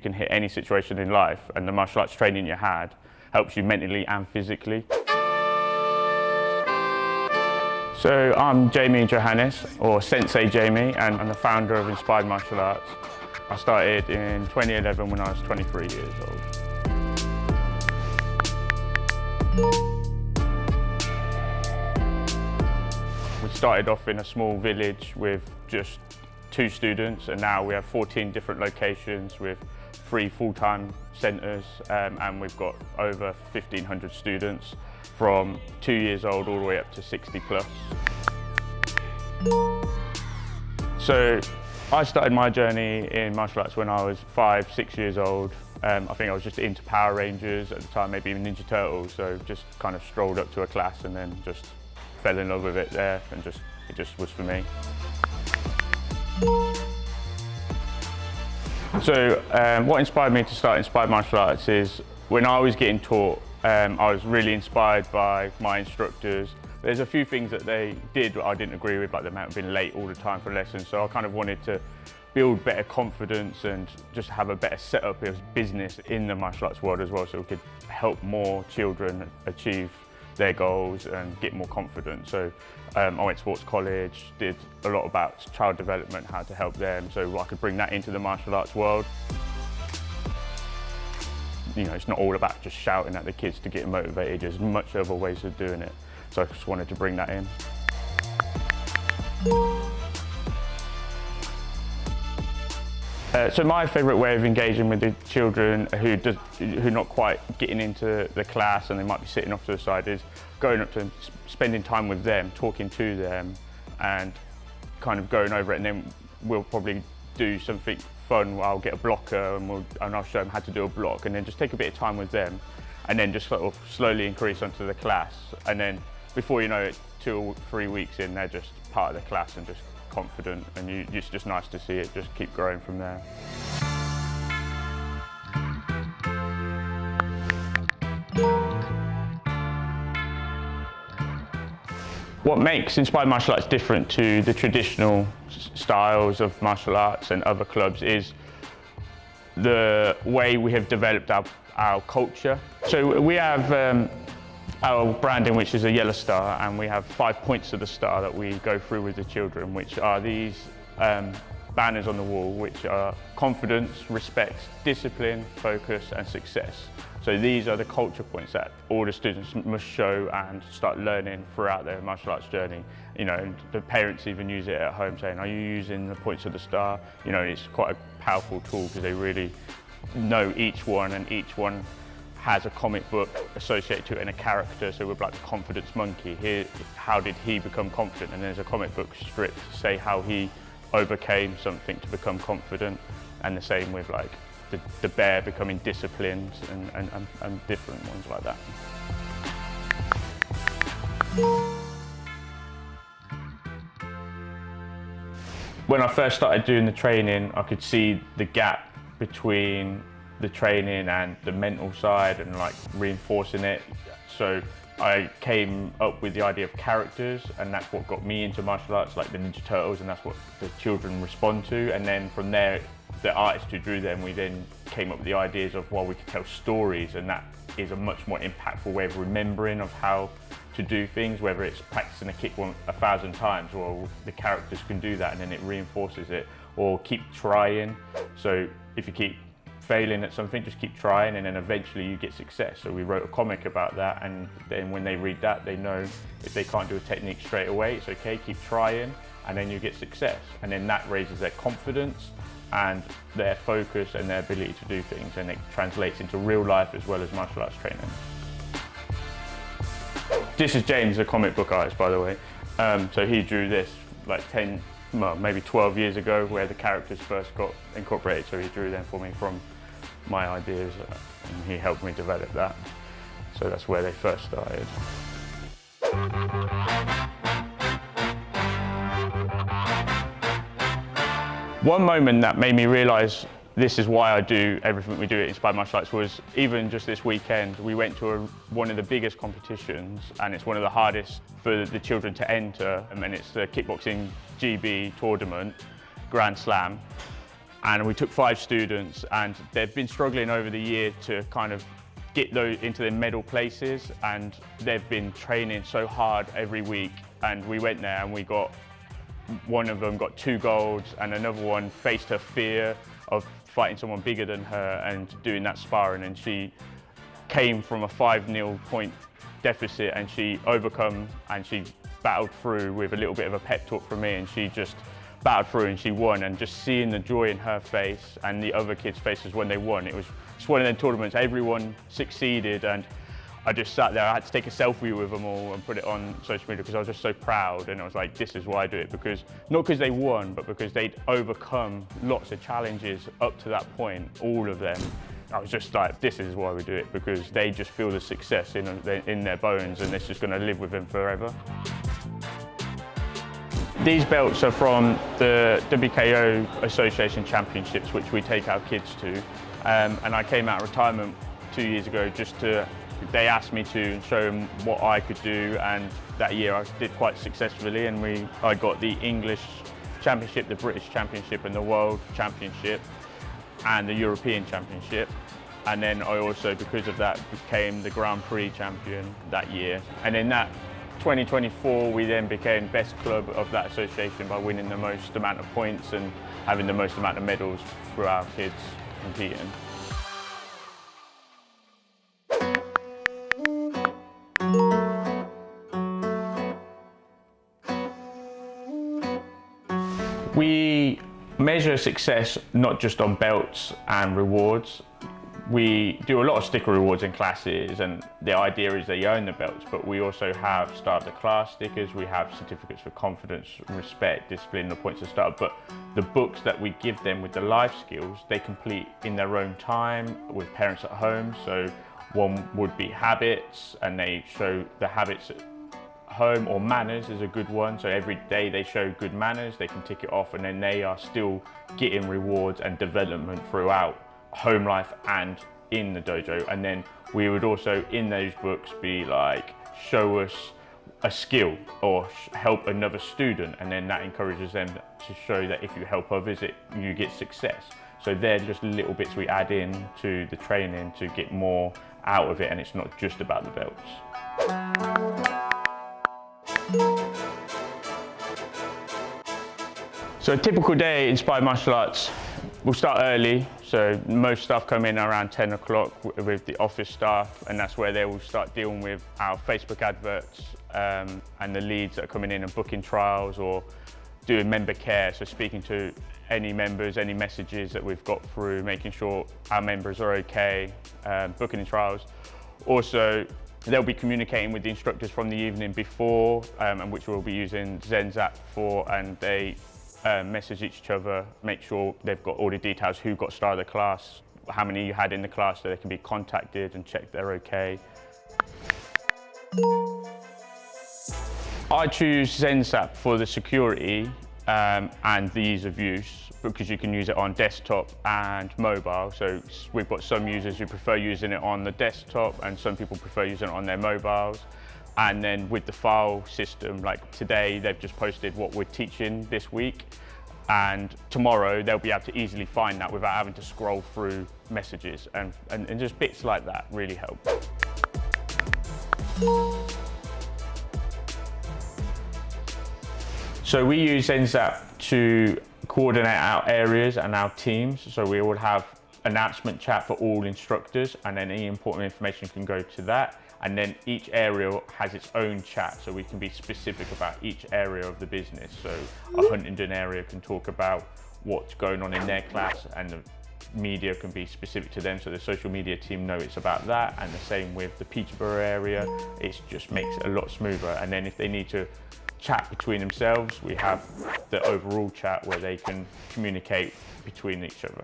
can hit any situation in life, and the martial arts training you had helps you mentally and physically. So I'm Jamie Johannes, or Sensei Jamie, and I'm the founder of Inspired Martial Arts. I started in 2011 when I was 23 years old. We started off in a small village with just 2 students, and now we have 14 different locations with 3 full-time centres, and we've got over 1,500 students from 2 years old all the way up to 60 plus. So I started my journey in martial arts when I was 5, 6 years old. I think I was just into Power Rangers at the time, maybe even Ninja Turtles, so just kind of strolled up to a class and then just fell in love with it there, and it just was for me. So what inspired me to start Inspired Martial Arts is when I was getting taught, I was really inspired by my instructors. There's a few things that they did that I didn't agree with, like they might have been late all the time for lessons, so I kind of wanted to build better confidence and just have a better setup as business in the martial arts world as well, so we could help more children achieve their goals and get more confident. So I went to sports college, did a lot about child development, how to help them, so I could bring that into the martial arts world. You know, it's not all about just shouting at the kids to get them motivated, there's much other ways of doing it. So I just wanted to bring that in. So my favourite way of engaging with the children who are not quite getting into the class and they might be sitting off to the side is going up to them, spending time with them, talking to them and kind of going over it, and then we'll probably do something fun. I'll get a blocker and I'll show them how to do a block, and then just take a bit of time with them and then just sort of slowly increase onto the class, and then before you know it, 2 or 3 weeks in, they're just part of the class and just confident, and it's just nice to see it just keep growing from there. What makes Inspired Martial Arts different to the traditional styles of martial arts and other clubs is the way we have developed our culture. So we have our branding, which is a yellow star, and we have 5 points of the star that we go through with the children, which are these banners on the wall, which are confidence, respect, discipline, focus and success. So these are the culture points that all the students must show and start learning throughout their martial arts journey. You know, and the parents even use it at home, saying, are you using the points of the star? You know, it's quite a powerful tool because they really know each one, and each one has a comic book associated to it and a character. So we're like the confidence monkey. Here, how did he become confident? And there's a comic book strip to say how he overcame something to become confident. And the same with like the bear becoming disciplined and different ones like that. When I first started doing the training, I could see the gap between the training and the mental side and like reinforcing it. So I came up with the idea of characters, and that's what got me into martial arts, like the Ninja Turtles, and that's what the children respond to. And then from there, the artist who drew them, we then came up with the ideas of, well, we could tell stories, and that is a much more impactful way of remembering of how to do things, whether it's practicing a kick 1,000 times, or the characters can do that and then it reinforces it, or keep trying. So if you keep failing at something, just keep trying, and then eventually you get success. So we wrote a comic about that, and then when they read that, they know if they can't do a technique straight away, it's okay, keep trying, and then you get success. And then that raises their confidence and their focus and their ability to do things, and it translates into real life as well as martial arts training. This is James, a comic book artist, by the way. So he drew this like 10, well, maybe 12 years ago, where the characters first got incorporated. So he drew them for me from my ideas, and he helped me develop that. So that's where they first started. One moment that made me realise this is why I do everything we do at Inspired Martial Arts was even just this weekend, we went to one of the biggest competitions, and it's one of the hardest for the children to enter, and it's the kickboxing GB tournament, Grand Slam. And we took 5 students, and they've been struggling over the year to kind of get those into their medal places, and they've been training so hard every week. And we went there and we got, one of them got 2 golds, and another one faced her fear of fighting someone bigger than her and doing that sparring, and she came from a 5-0 point deficit, and she overcome and she battled through with a little bit of a pep talk from me, and she just battled through and she won. And just seeing the joy in her face and the other kids' faces when they won, it was just one of them tournaments, everyone succeeded, and I just sat there. I had to take a selfie with them all and put it on social media because I was just so proud, and I was like, this is why I do it, because not because they won, but because they'd overcome lots of challenges up to that point, all of them. I was just like, this is why we do it, because they just feel the success in their bones, and it's just going to live with them forever. These belts are from the WKO Association Championships, which we take our kids to, and I came out of retirement 2 years ago just to. They asked me to show them what I could do, and that year I did quite successfully, and I got the English Championship, the British Championship, and the World Championship, and the European Championship. And then I also, because of that, became the Grand Prix champion that year. And in that 2024, we then became best club of that association by winning the most amount of points and having the most amount of medals for our kids competing. We measure success not just on belts and rewards. We do a lot of sticker rewards in classes, and the idea is they earn the belts, but we also have start of the class stickers, we have certificates for confidence, respect, discipline, the points to start. But the books that we give them with the life skills, they complete in their own time with parents at home. So one would be habits, and they show the habits at home, or manners is a good one. So every day they show good manners, they can tick it off, and then they are still getting rewards and development throughout home life and in the dojo. And then we would also in those books be like, show us a skill or help another student, and then that encourages them to show that if you help others, you get success. So they're just little bits we add in to the training to get more out of it, and it's not just about the belts. So a typical day in Inspired Martial Arts, we'll start early. So most staff come in around 10 o'clock with the office staff, and that's where they will start dealing with our Facebook adverts and the leads that are coming in and booking trials or doing member care. So speaking to any members, any messages that we've got through, making sure our members are okay, booking in trials. Also, they'll be communicating with the instructors from the evening before, and which we'll be using Zenzap for, and they message each other, make sure they've got all the details, who got star of the class, how many you had in the class, so they can be contacted and check they're okay. I choose Zenzap for the security and the ease of use, because you can use it on desktop and mobile. So we've got some users who prefer using it on the desktop, and some people prefer using it on their mobiles. And then with the file system, like today, they've just posted what we're teaching this week, and tomorrow they'll be able to easily find that without having to scroll through messages, and just bits like that really help. So we use Zenzap to coordinate our areas and our teams. So we will have announcement chat for all instructors, and then any important information can go to that. And then each area has its own chat, so we can be specific about each area of the business. So a Huntingdon area can talk about what's going on in their class, and the media can be specific to them, so the social media team know it's about that. And the same with the Peterborough area, it just makes it a lot smoother. And then if they need to chat between themselves, we have the overall chat where they can communicate between each other.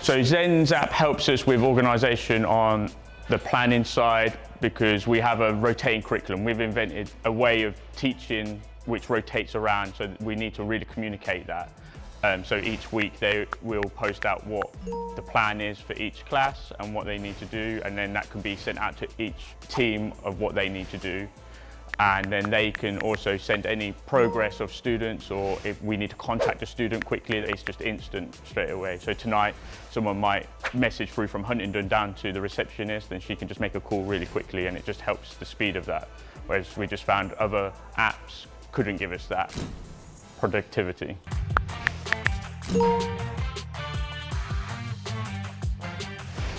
So Zenzap helps us with organisation on the planning side, because we have a rotating curriculum. We've invented a way of teaching which rotates around, so we need to really communicate that. So each week they will post out what the plan is for each class and what they need to do, and then that can be sent out to each team of what they need to do. and then they can also send any progress of students, or if we need to contact a student quickly, it's just instant straight away. So tonight, someone might message through from Huntingdon down to the receptionist, and she can just make a call really quickly, and it just helps the speed of that. Whereas we just found other apps couldn't give us that productivity.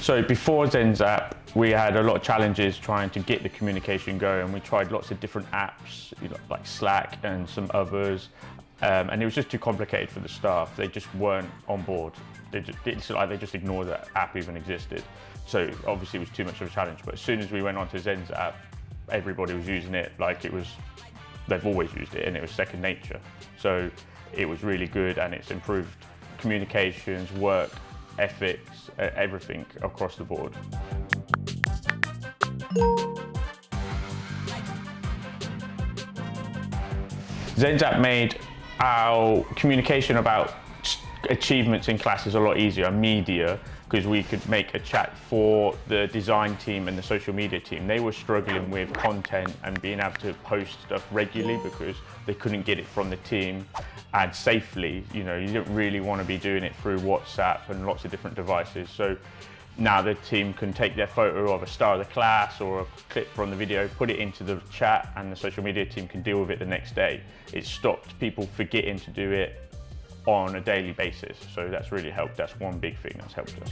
So before Zenzap, we had a lot of challenges trying to get the communication going. We tried lots of different apps, like Slack and some others, and it was just too complicated for the staff. They just weren't on board. It's like they just ignored that app even existed. So obviously it was too much of a challenge. But as soon as we went on to Zenzap, everybody was using it like they've always used it, and it was second nature. So it was really good, and it's improved communications, work, ethics, everything across the board. Zenzap made our communication about achievements in classes a lot easier, media, because we could make a chat for the design team and the social media team. They were struggling with content and being able to post stuff regularly because they couldn't get it from the team and safely. You don't really want to be doing it through WhatsApp and lots of different devices. So now the team can take their photo of a star of the class or a clip from the video, put it into the chat, and the social media team can deal with it the next day. It stopped people forgetting to do it on a daily basis. So that's really helped. That's one big thing that's helped us.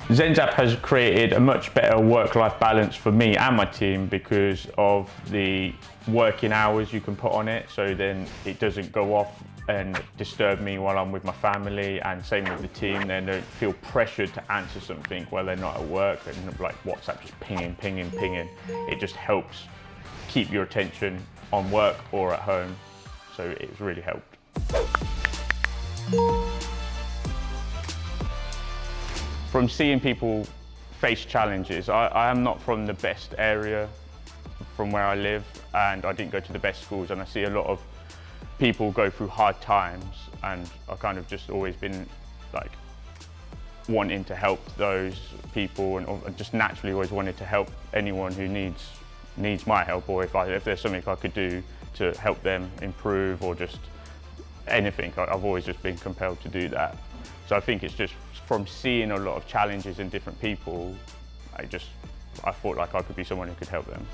Zenzap has created a much better work-life balance for me and my team because of the working hours you can put on it. So then it doesn't go off and disturb me while I'm with my family, and same with the team. They don't feel pressured to answer something while they're not at work, and like WhatsApp just pinging. It just helps keep your attention on work or at home. So it's really helped. From seeing people face challenges, I am not from the best area from where I live, and I didn't go to the best schools, and I see a lot of people go through hard times, and I've kind of just always been like wanting to help those people, and just naturally always wanted to help anyone who needs my help, or if there's something I could do to help them improve, or just anything. I've always just been compelled to do that. So I think it's just from seeing a lot of challenges in different people, I thought like I could be someone who could help them.